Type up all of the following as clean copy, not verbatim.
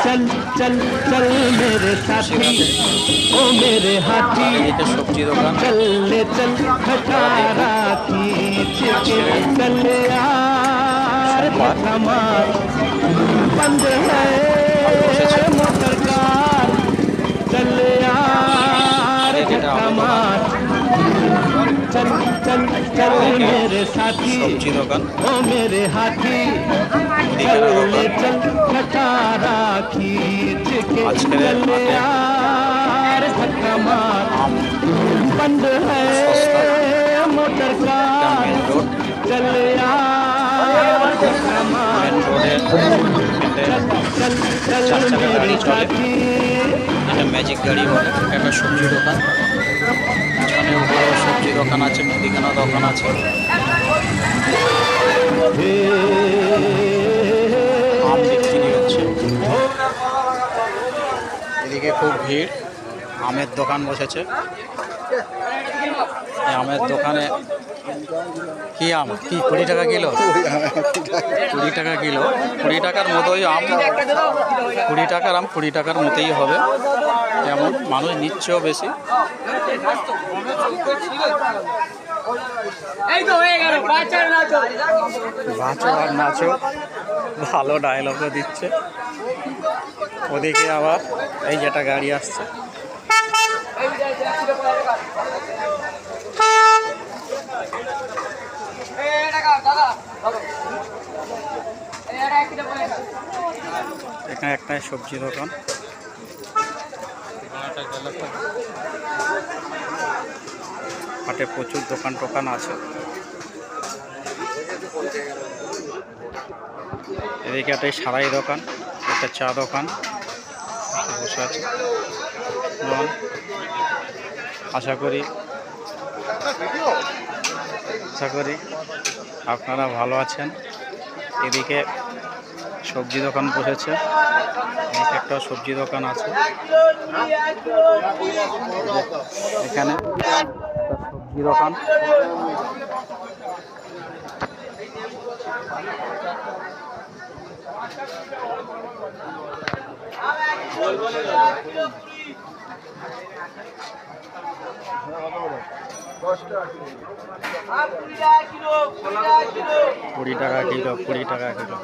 चल चल चल मेरे साथी ओ मेरे हाथी সবজি দোকান चल ले चल खटारा खींच के चल यार धक्का मार बंद है मोटर कार चल यार धक्का मार चल चल चल मेरे साथी সবজি দোকান ओ मेरे हाथी चल ले चल खटारा खींच के आजकल चल आटे यार धक्का मार बंद है मोटर कार মেন রোড चल यार धक्का मार মেন রোডে चल चल चार चल चाका गाड़ी मेरे चले। साथी এটা ম্যাজিক গাড়ি বলে একটা সবজি দোকান এখানে বড় সবজি দোকান আছে মুদিখানা দোকান আছে আম বিক্রি হচ্ছে এদিকে খুব ভিড় আমের দোকান বসেছে এই আমের দোকানে কি আম কি 20 টাকা কিলো 20 টাকা কিলো 20 টাকার মতোই আম 20 টাকার আম 20 টাকার মতোই হবে যেমন মানুষ নিচ্ছেও বেশি বাঁচো আর নাচো ভালো ডায়লগও দিচ্ছে ওদিকে আবার এই যেটা গাড়ি আসছে এখানে একটা সবজি দোকান হাটে প্রচুর দোকান টোকান আছে এদিকে একটা সারাই দোকান একটা চা দোকান বসে আছে আশা করি আপনারা ভালো আছেন এদিকে সবজি দোকান বসেছে এদিকে একটা সবজি দোকান আছে এখানে একটা সবজি দোকান কুড়ি টাকা কিলো 20 টাকা কিলো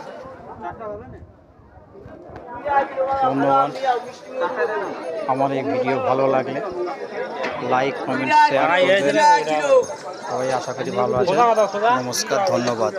ধন্যবাদ আমার এই ভিডিও ভালো লাগলে লাইক কমেন্ট শেয়ার করবেন সবাই আশা করি ভালো আছে নমস্কার ধন্যবাদ।